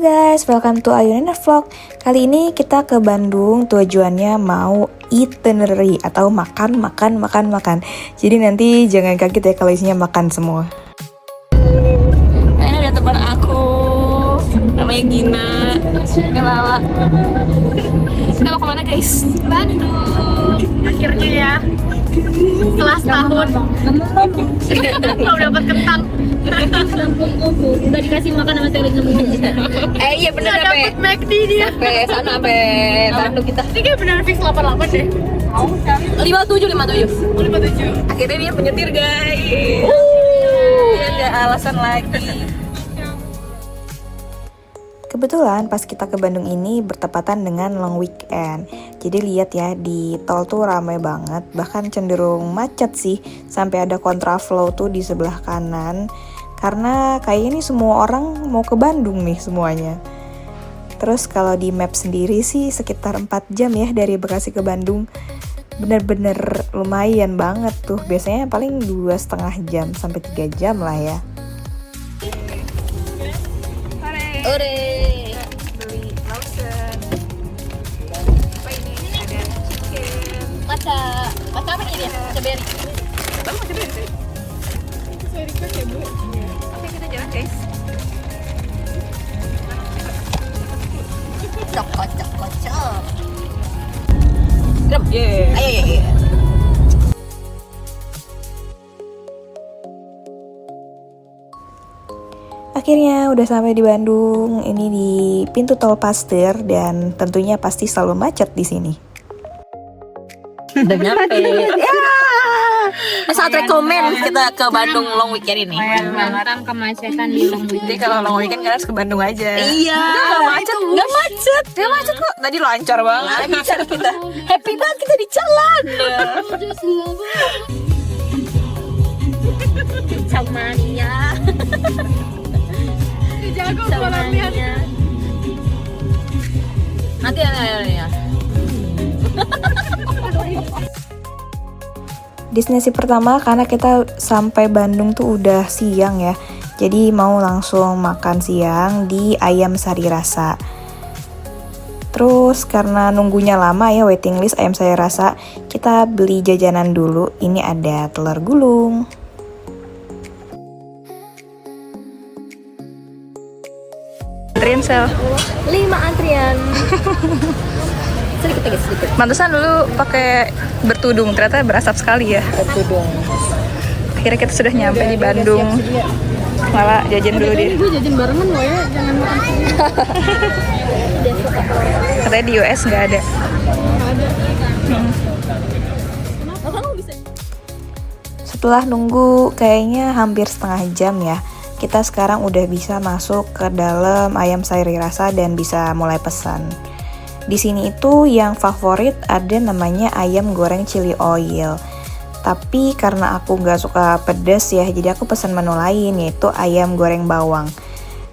Halo guys, welcome to Ayunina Vlog. Kali ini kita ke Bandung, tujuannya mau itinerary atau makan. Jadi nanti jangan kaget ya kalau isinya makan semua. Nah, ini ada teman aku, namanya Gina, Lala. Kita mau kemana guys? Bandung. Akhirnya ya, setelah setahun mau dapat kentang. Udah dikasih makan sama Selin semua. Iya bener ya, Dapat McD dia. sampai sana sampai Bandung kita. Ini kayak benar fix 88 deh. 57. Akhirnya dia penyetir guys. Dia nggak alasan lagi. Kebetulan pas kita ke Bandung ini bertepatan dengan long weekend. Jadi lihat ya, di tol tuh ramai banget, bahkan cenderung macet sih. Sampai ada kontraflow tuh di sebelah kanan. Karena kayaknya ini semua orang mau ke Bandung nih semuanya. Terus kalau di map sendiri sih sekitar 4 jam ya dari Bekasi ke Bandung. Bener-bener lumayan banget tuh. Biasanya paling 2,5 jam sampai 3 jam lah ya. Ore. Beli Lawson. Apa ini? Ada chicken. Maca apa nih dia? Maca berry. Kamu masih beli sih? Saya request ya, Bu. Oke, kita jalan guys. Cok. Gram. Ayo. Akhirnya udah sampai di Bandung. Ini di pintu tol Paster dan tentunya pasti selalu macet di sini. Udah nyampe. Sangat rekomen kita ke Bandung long weekend ini. Tentang kemacetan di long Jadi kalau long weekend kan harus ke Bandung aja. Iya. Nggak macet kok. Tadi lancar banget. Lancar kita. Happy banget kita di jalan. Camania. Jago suaranya. Nanti ya. Destinasi pertama karena kita sampai Bandung tuh udah siang ya. Jadi mau langsung makan siang di Ayam Sari Rasa. Terus karena nunggunya lama ya, waiting list Ayam Sari Rasa, kita beli jajanan dulu. Ini ada telur gulung. Antrian sel. 5 antrian. Sedikit. Mantesan dulu pakai bertudung, ternyata berasap sekali ya. Bertudung. Akhirnya kita sudah nyampe di Bandung. Malah jajan dulu dia. Gue jajan barengan loh ya, jangan makan. Katanya di US nggak ada. Setelah nunggu kayaknya hampir setengah jam ya, kita sekarang udah bisa masuk ke dalam Ayam Sari Rasa dan bisa mulai pesan. Di sini itu yang favorit ada namanya ayam goreng chili oil. Tapi karena aku nggak suka pedas ya, jadi aku pesan menu lain yaitu ayam goreng bawang.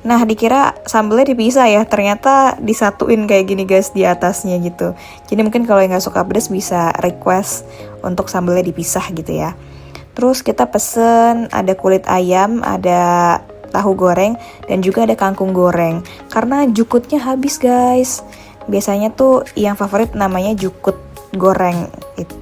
Nah, dikira sambelnya dipisah ya, ternyata disatuin kayak gini guys di atasnya gitu. Jadi mungkin kalau yang nggak suka pedas bisa request untuk sambelnya dipisah gitu ya. Terus kita pesen ada kulit ayam, ada tahu goreng, dan juga ada kangkung goreng. Karena jukutnya habis guys. Biasanya tuh yang favorit namanya jukut goreng itu.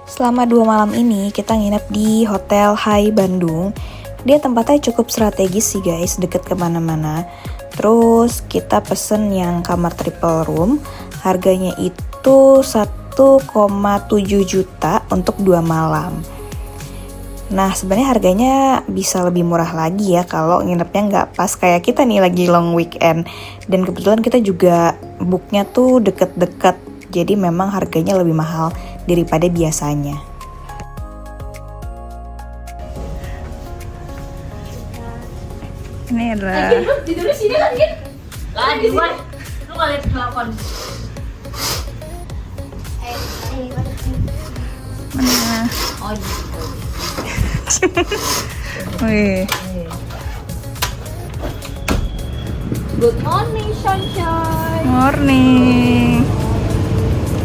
Selama 2 malam ini kita nginep di Hotel High Bandung. Dia tempatnya cukup strategis sih guys, deket kemana-mana. Terus kita pesen yang kamar triple room. Harganya itu 1,7 juta untuk 2 malam. Nah sebenarnya harganya bisa lebih murah lagi ya kalau nginepnya nggak pas kayak kita nih lagi long weekend. Dan kebetulan kita juga booknya tuh deket-deket. Jadi memang harganya lebih mahal daripada biasanya. Ini adalah Tidur di sini lagi. Lagi gue. Lu nggak lihat balkon. mana? Oh gitu. Wih. Good morning, sunshine. Morning.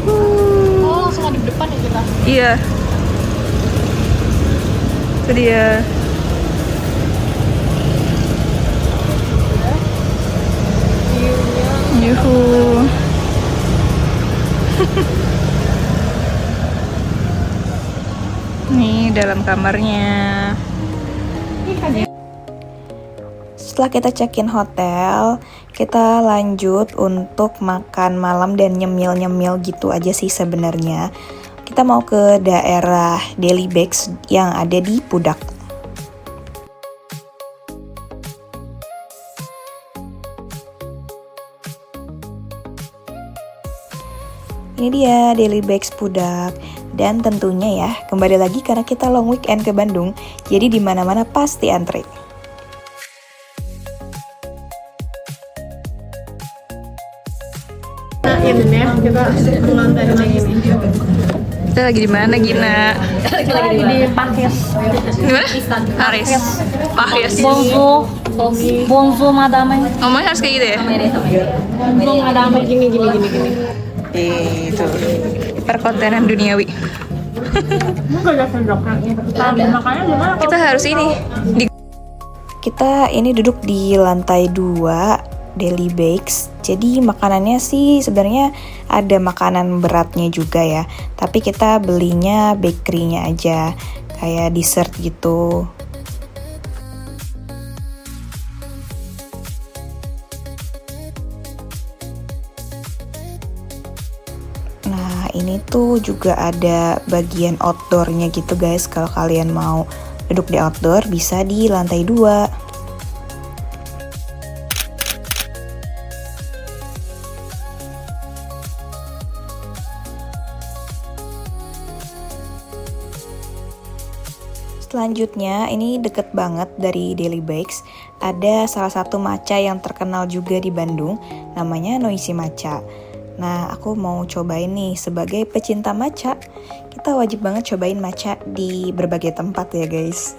Oh, langsung ada di depan ya kita. Iya. Itu dia. Yuhu. Nih dalam kamarnya. Setelah kita check-in hotel, kita lanjut untuk makan malam dan nyemil-nyemil gitu aja sih sebenarnya. Kita mau ke daerah Delhi Bakes yang ada di Pudak. Ini dia Delhi Bakes Pudak. Dan tentunya ya, kembali lagi karena kita long weekend ke Bandung, jadi di mana-mana pasti antre. Kita lagi di mana, Gina? Kita lagi di Pakis. Gimana? Paris. Paris. Bonjour. Bonjour, madame. Ngomongnya harus kayak gitu ya? Bonjour, madame. Gini. Itu. Perkontenan duniawi. Kita harus ini. Kita ini duduk di lantai 2 Delhi Bakes. Jadi makanannya sih sebenarnya ada makanan beratnya juga ya. Tapi kita belinya bakery-nya aja, kayak dessert gitu. Nah, ini tuh juga ada bagian outdoornya gitu guys. Kalau kalian mau duduk di outdoor bisa di lantai 2. Selanjutnya, ini deket banget dari Delhi Bakes. Ada salah satu matcha yang terkenal juga di Bandung, namanya Noisy Matcha. Nah, aku mau cobain nih sebagai pecinta matcha. Kita wajib banget cobain matcha di berbagai tempat ya guys.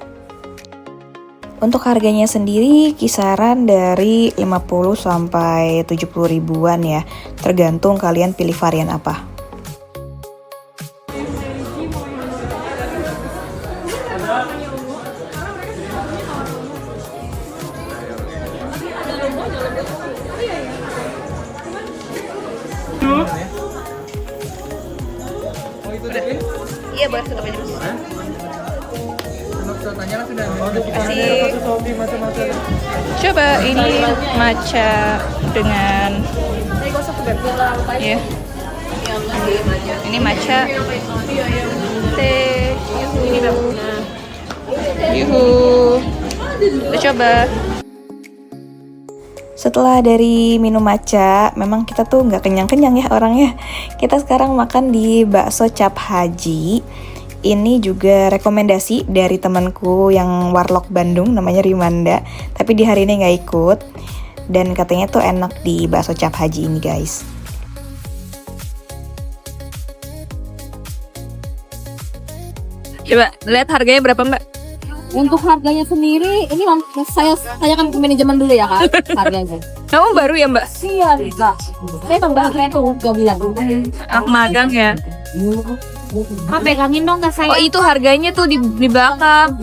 Untuk harganya sendiri kisaran dari 50 sampai 70 ribuan ya. Tergantung kalian pilih varian apa. Iya, boleh tutup aja. Coba ini matcha dengan ya. Ini matcha teh. Yuhu. Kita coba. Setelah dari minum matcha, memang kita tuh nggak kenyang-kenyang ya orangnya. Kita sekarang makan di bakso cap haji. Ini juga rekomendasi dari temanku yang warlock Bandung, namanya Rimanda. Tapi di hari ini nggak ikut. Dan katanya tuh enak di bakso cap haji ini guys. Coba lihat harganya berapa mbak? Untuk harganya sendiri, ini saya tanyakan ke manajemen dulu ya kak, harganya. Kamu baru ya mbak? Iya, kak. Saya tambah itu gak bilang. Aku magang ya. Kak pegangin dong kak saya. Oh itu harganya tuh di belakang.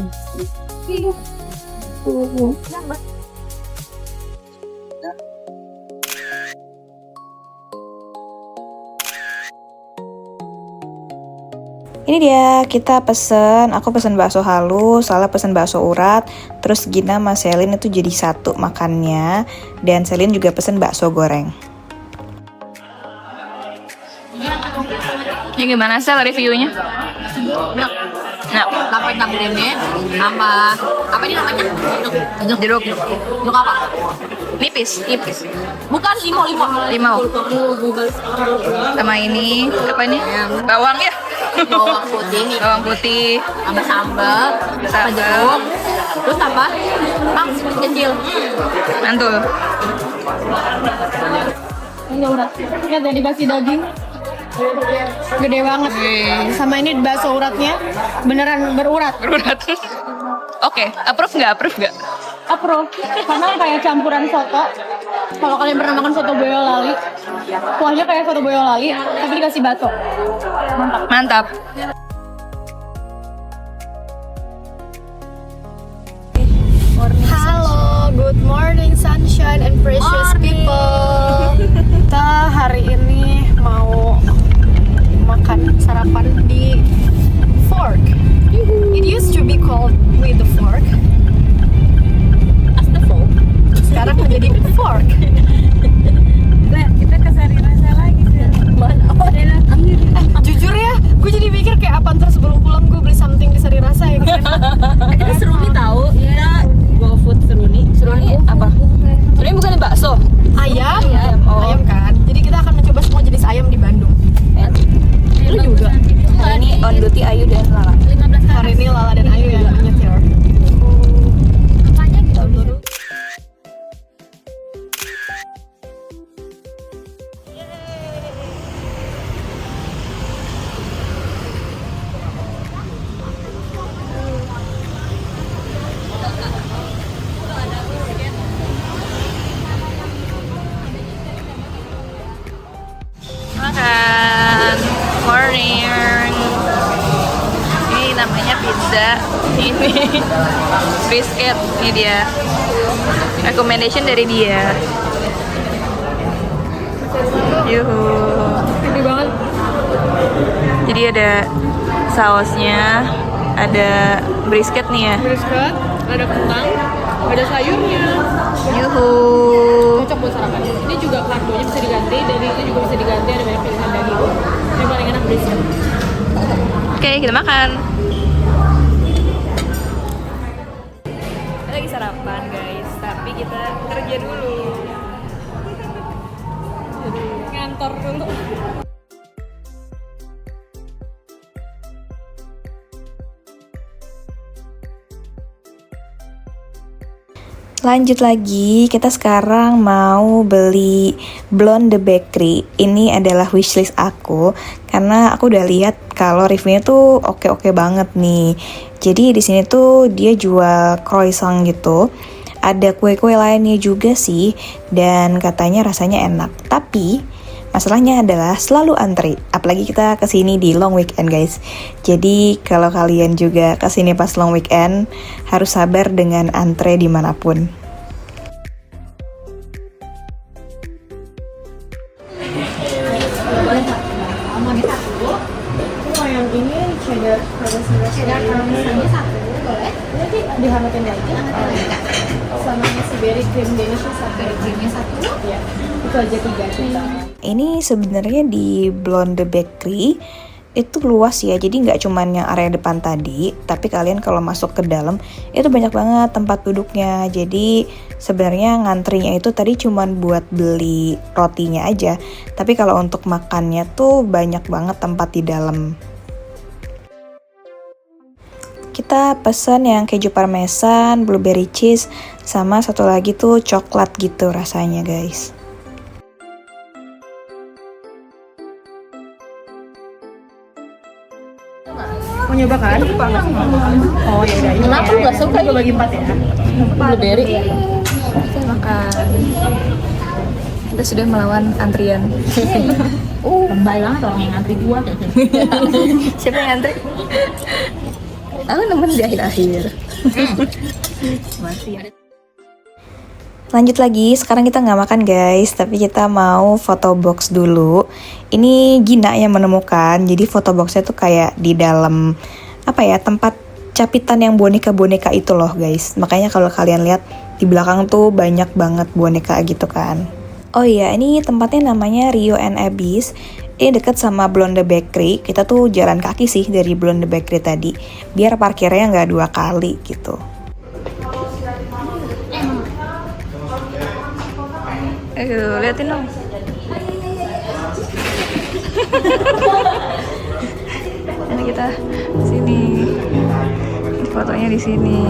Ini dia, kita pesen, aku pesen bakso halus, Salah pesen bakso urat, terus Gina sama Selin itu jadi satu makannya, dan Selin juga pesen bakso goreng. Ini gimana Sel reviewnya? Nah, Sampai tampilannya sama apa ini namanya? jeruk Jeruk apa? nipis. Bukan Limau. Sama ini, apa ini? Bawang ya? bawang putih nih, Bawang putih. sama sambal, sama jeruk, terus tambah pangsit kecil. Mantul. Ini urat. Lihat ya dikasih daging. Gede banget. Sama ini bakso uratnya beneran berurat. Berurat. Oke, approve nggak? Approve. Karena kayak campuran soto Kalau kalian pernah makan soto boyolali, kuahnya kayak soto boyolali, tapi dikasih bakso. Mantap. Mantap. Halo, good morning sunshine and precious people. Kita hari ini mau makan sarapan di Fork. It used to be called with the Fork. As the folk. Sekarang menjadi Fork. Kita ke Sari Rasa lagi sih. Mana? Jujur ya, gue jadi mikir kayak apa ntar sebelum pulang gue beli something di Sari Rasa ya kan. Kita Seruni tahu. Kita GoFood Seruni. Seruni apa? Seruni bukan bakso. Ayam, Oh. ayam kan. Jadi kita akan mencoba semua jenis ayam di Bandung. Lu juga. Hari ini on duty Ayu dan Lala. 15 Hari ini Lala dan Ayu yang nyetir. apanya gitu. Makan. Morning. Ini namanya pizza. Ini brisket. Ini dia. Recommendation dari dia. Yuhu. Gede banget. Jadi ada sausnya, ada brisket nih ya. Brisket, ada kentang, ada sayurnya. Yuhu. Cocok buat sarapan. Ini juga karbonya bisa diganti, dari itu juga bisa diganti, ada banyak pilihan daging. Yang paling enak brisket. Oke, kita makan. Kita lagi sarapan guys, tapi kita kerja dulu. Ngantor dulu. Lanjut lagi, kita sekarang mau beli Blonde Bakery. Ini adalah wishlist aku karena aku udah lihat kalau reviewnya tuh oke-oke banget nih. Jadi di sini tuh dia jual croissant gitu. Ada kue-kue lainnya juga sih dan katanya rasanya enak. Tapi masalahnya adalah selalu antri. Apalagi kita kesini di long weekend guys. Jadi kalau kalian juga kesini pas long weekend harus sabar dengan antre dimanapun. Yang ini cheddar parmesannya satu, boleh? Dihangatin lagi. Sama nasi berry cream Danish satu. Creamnya satu. Ya, itu aja 3 kita. Ini sebenarnya di Blonde Bakery itu luas ya, jadi nggak cuman yang area depan tadi, tapi kalian kalau masuk ke dalam itu banyak banget tempat duduknya. Jadi sebenarnya ngantrinya itu tadi cuman buat beli rotinya aja, tapi kalau untuk makannya tuh banyak banget tempat di dalam. Kita pesan yang keju parmesan, blueberry cheese, sama satu lagi tuh coklat gitu rasanya guys. Mau nyoba kan? Oh ya udah. Kenapa lu nggak suka? Gue bagi 4 ya. Blueberry. Kita makan. Kita sudah melawan antrian. Lebay banget orang yang ngantri gua. Siapa yang antri? Aku nemen di akhir-akhir. Masih ada. Lanjut lagi, sekarang kita nggak makan guys, tapi kita mau foto box dulu. Ini Gina yang menemukan, jadi foto boxnya tuh kayak di dalam apa ya, tempat capitan yang boneka-boneka itu loh guys. Makanya kalau kalian lihat di belakang tuh banyak banget boneka gitu kan. Oh iya, ini tempatnya namanya Rio and Abyss. Ini deket sama Blonde Bakery. Kita tuh jalan kaki sih dari Blonde Bakery tadi, biar parkirnya nggak 2 kali gitu. Aduh, liatin dong. Ini kita sini. Fotonya di sini.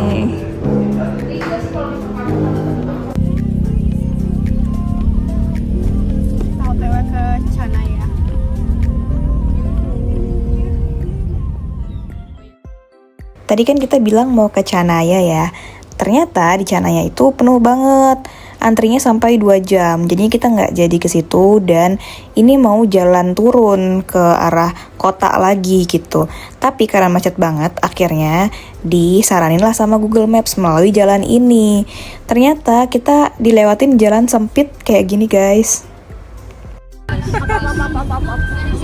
Kita OTW ke Canaya. Tadi kan kita bilang mau ke Canaya ya. Ternyata di Canaya itu penuh banget, antrinya sampai 2 jam. Jadinya kita nggak jadi ke situ dan ini mau jalan turun ke arah kota lagi gitu. Tapi karena macet banget, akhirnya disaranin lah sama Google Maps melalui jalan ini. Ternyata kita dilewatin jalan sempit kayak gini guys.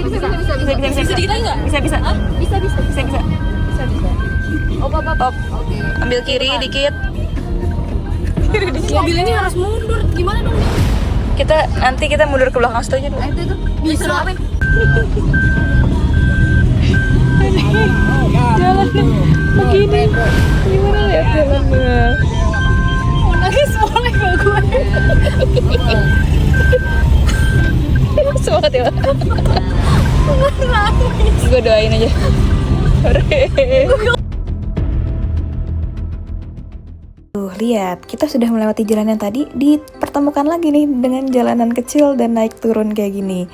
Bisa. Ambil kiri dikit. Mobil ini harus mundur. Gimana dong? Nanti kita mundur ke belakang situ aja dulu. Bisa. Jalannya begini. Gimana ya jalannya? Mau nangis boleh gak gue? Semangat ya. Gue doain aja. Tuh, lihat, kita sudah melewati jalan yang tadi, dipertemukan lagi nih dengan jalanan kecil dan naik turun kayak gini.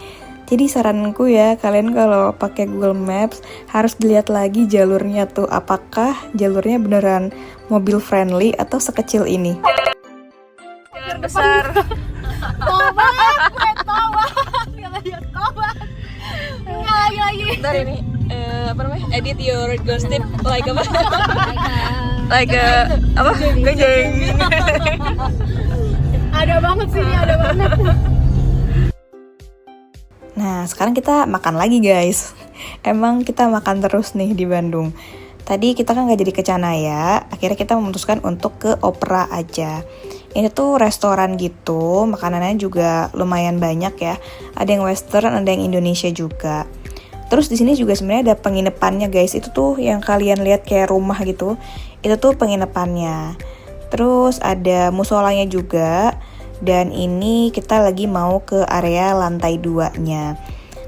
Jadi saranku ya, kalian kalau pakai Google Maps harus dilihat lagi jalurnya tuh, apakah jalurnya beneran mobil friendly atau sekecil ini. Jalan besar. Tobat. Enggak lagi. Bentar ini, apa namanya? Edit your ghosted like apa? Like apa? Gejeng. Ada banget sini, ada banget. Nah, sekarang kita makan lagi guys. Emang kita makan terus nih di Bandung. Tadi kita kan gak jadi ke Canaya, akhirnya kita memutuskan untuk ke Opera aja. Ini tuh restoran gitu, makanannya juga lumayan banyak ya. Ada yang western, ada yang Indonesia juga. Terus di sini juga sebenarnya ada penginapannya guys. Itu tuh yang kalian lihat kayak rumah gitu. Itu tuh penginapannya. Terus ada musolanya juga. Dan ini kita lagi mau ke area lantai 2-nya.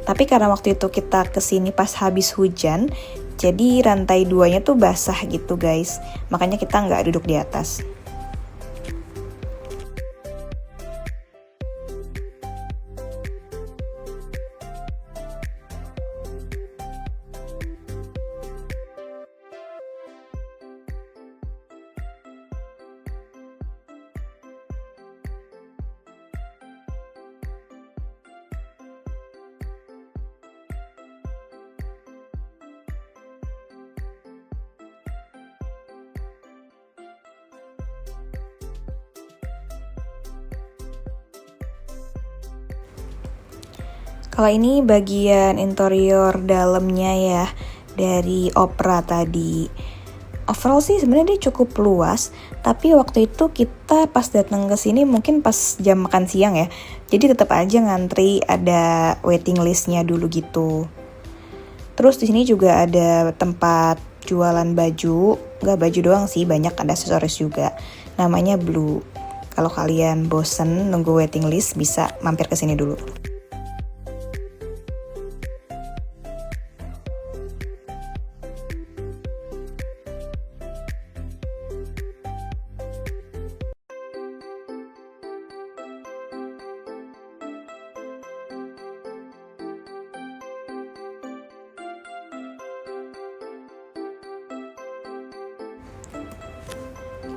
Tapi karena waktu itu kita kesini pas habis hujan, jadi lantai 2-nya tuh basah gitu guys. Makanya kita nggak duduk di atas. Kalau ini bagian interior dalamnya ya dari Opera tadi. Overall sih sebenarnya dia cukup luas, tapi waktu itu kita pas datang ke sini mungkin pas jam makan siang ya. Jadi tetap aja ngantri, ada waiting listnya dulu gitu. Terus di sini juga ada tempat jualan baju, nggak baju doang sih, banyak ada aksesoris juga. Namanya Blue. Kalau kalian bosen nunggu waiting list bisa mampir ke sini dulu.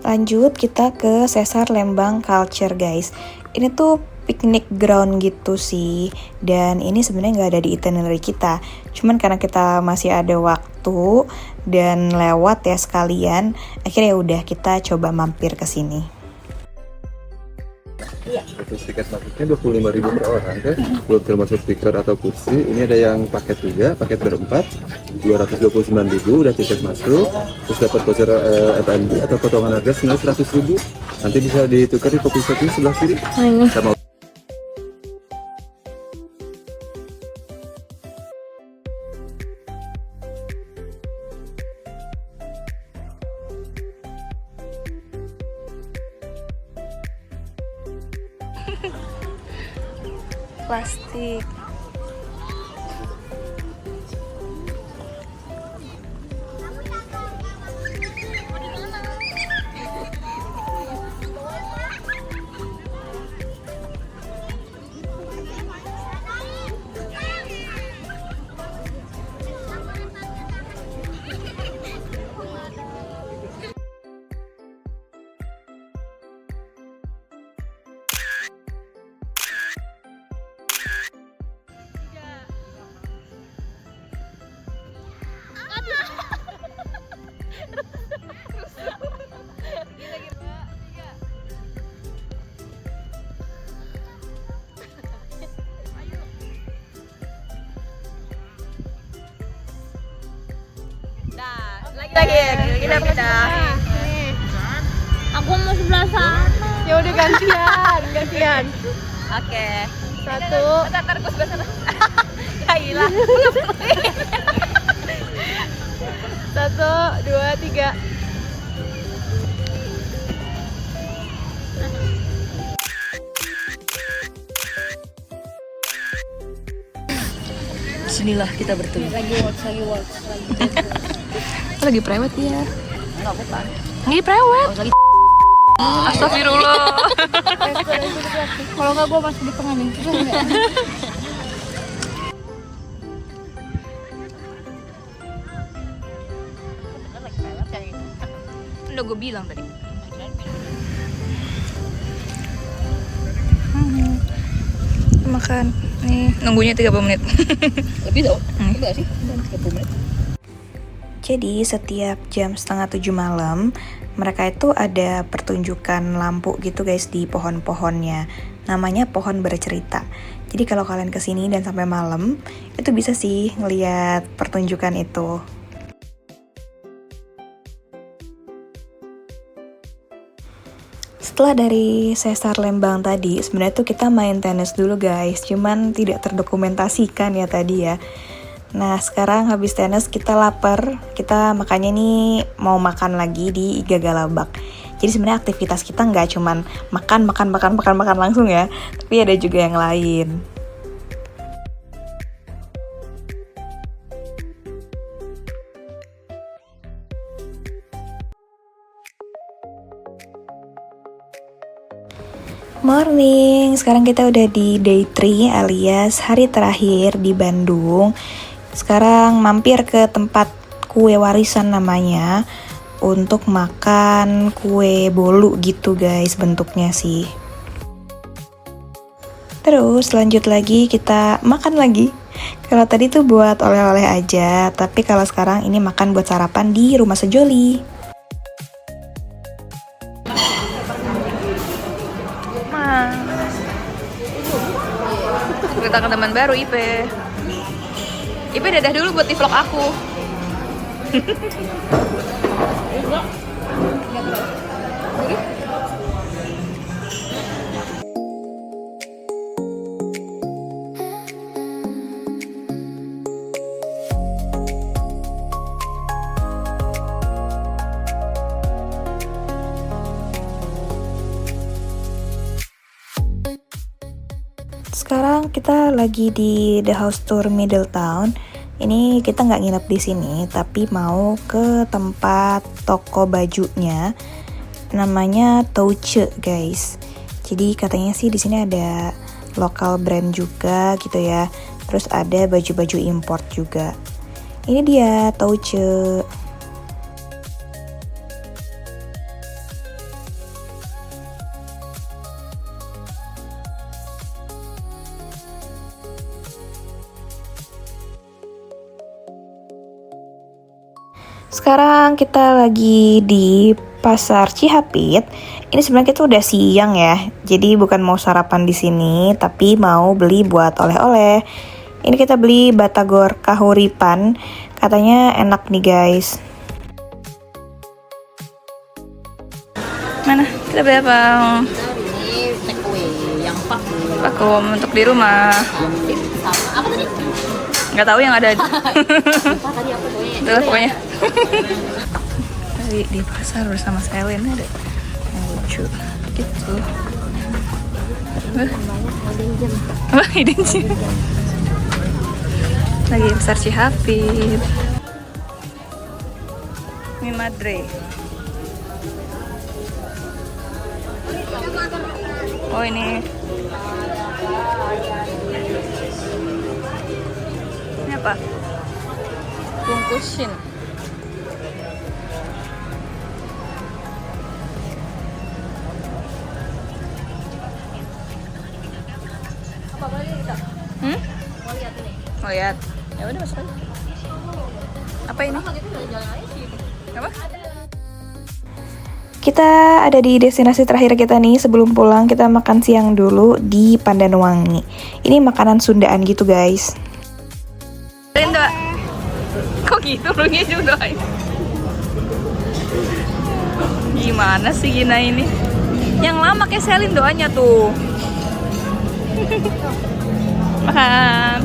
Lanjut kita ke Sesar Lembang Culture guys. Ini tuh picnic ground gitu sih. Dan ini sebenarnya nggak ada di itinerary kita. Cuman karena kita masih ada waktu dan lewat ya sekalian, akhirnya udah kita coba mampir ke sini. Untuk tiket masuknya 25.000 per orang kan, belum termasuk speaker atau kursi. Ini ada yang paket juga, paket berempat 229.000 udah tiket masuk, terus dapat voucher F&B atau potongan harga senilai 100.000. Nanti bisa ditukar di kopi shop sebelah kiri. Sama Plastik. Kita pindah. Aku mau sebelah sana. Ya udah gantian. Oke. 1. Ntar gue sebelah sana. Ya gila. 1, 2, 3. Bismillah kita bertemu. Lagi prewed ya? Enggak, bukan. Lagi prewed. Astagfirullah. Kalau nggak gue masih di tengah nih. Udah gue bilang tadi. Makan. Nih, nunggunya 30 menit. Lebih tau? Enggak sih, 30 menit. Jadi setiap jam 6:30 malam mereka itu ada pertunjukan lampu gitu guys di pohon-pohonnya. Namanya pohon bercerita. Jadi kalau kalian kesini dan sampai malam itu bisa sih ngeliat pertunjukan itu. Setelah dari Sesar Lembang tadi, sebenarnya tuh kita main tenis dulu guys, cuman tidak terdokumentasikan ya tadi ya. Nah sekarang habis tenis kita lapar, kita makanya nih mau makan lagi di Iga Galabak. Jadi sebenarnya aktivitas kita nggak cuman makan langsung ya, tapi ada juga yang lain. Morning, sekarang kita udah di day 3 alias hari terakhir di Bandung. Sekarang mampir ke tempat kue warisan namanya untuk makan kue bolu gitu guys bentuknya sih. Terus lanjut lagi kita makan lagi. Kalau tadi tuh buat oleh-oleh aja, tapi kalau sekarang ini makan buat sarapan di Rumah Sejoli. Kita ke teman baru Ipe. Ipe dadah dulu buat di vlog aku. Sekarang kita lagi di The House Tour Middletown. Ini kita nggak nginep di sini, tapi mau ke tempat toko bajunya. Namanya Touche, guys. Jadi katanya sih di sini ada lokal brand juga gitu ya. Terus ada baju-baju import juga. Ini dia Touche. Sekarang kita lagi di Pasar Cihapit. Ini sebenarnya kita udah siang ya. Jadi bukan mau sarapan di sini, tapi mau beli buat oleh-oleh. Ini kita beli batagor kahuripan. Katanya enak nih guys. Mana? Kita beli apa? Ini take away yang Vakum untuk di rumah. apa tadi? Nggak tahu yang ada. Apa tadi apa Itulah pokoknya. Di pasar bersama Selin ada yang lucu gitu. Wah, hidden gem. Lagi Pasar Cihapit. Mi Madre. Oh ini. Ini apa? Bungkusin. Mau lihat? Ya udah masuk aja. Apa ini? Apa? Kita ada di destinasi terakhir kita nih. Sebelum pulang kita makan siang dulu di Pandanwangi. Ini makanan Sundaan gitu guys. Rinda. Kok gitu lu juga? Gimana sih Gina ini? Yang lama kayak Selin doanya tuh. Makan.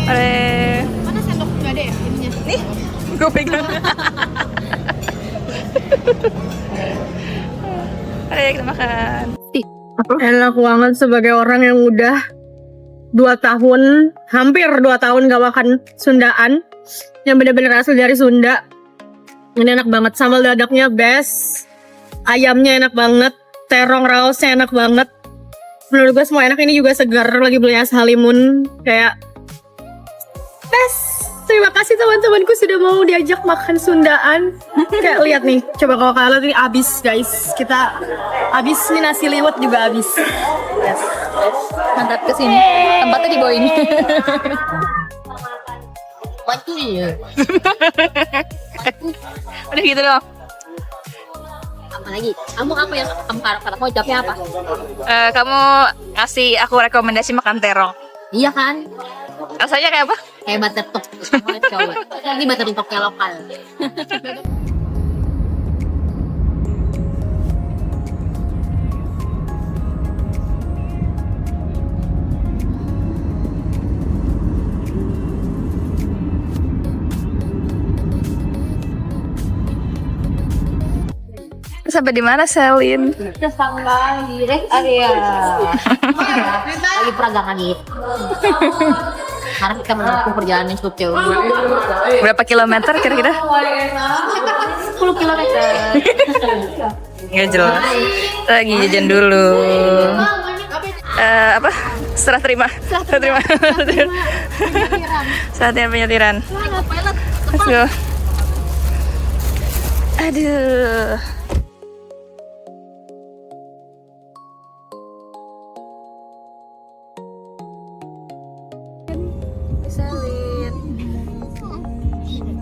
Are. Mana sendok? Nggak ada ya ininya? Nih, gue pegang. Are, kita makan. Enak banget sebagai orang yang udah 2 tahun, hampir 2 tahun gak makan Sundaan, yang bener-bener asli dari Sunda. Ini enak banget, sambal dadaknya best, ayamnya enak banget, terong raosnya enak banget. Menurut gue semua enak, ini juga segar, lagi beli es halimun, kayak best. Terima kasih teman-temanku sudah mau diajak makan Sundaan. Kayak lihat nih, coba kalau kalian lihat ini abis guys, kita abis, ini nasi liwet juga abis. Yes. Mantap kesini. Tempatnya di bawah ini. Batu ya. Udah gitu doang. Apa lagi? Kamu apa yang kamu harapkan? Mau jawabnya apa? Kamu ngasih aku rekomendasi makan terong. Iya kan? Rasanya kayak apa? Kayak butter tok. Kamu coba. Ini butter toknya lokal. Sampai di mana Selin? Sampai di rest area. Lagi peragangan gitu. Karena kita menempuh perjalanan yang cukup jauh. Berapa kilometer kira-kira? 10 kilometer. Nggak jelas. Lagi jajan dulu. Apa? Serah terima. Serah terima. Saatnya penyetiran. Let's go. Aduh. Selin.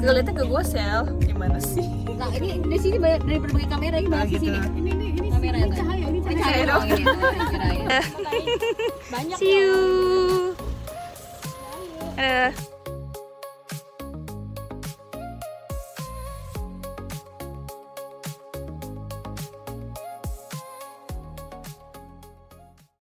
Ngeliatnya ke gue Sel. Gimana sih? Nah, ini di sini dari berbagai kamera ini bahas di sini. Ini kamera ini cahaya, ini cahaya dong. See you.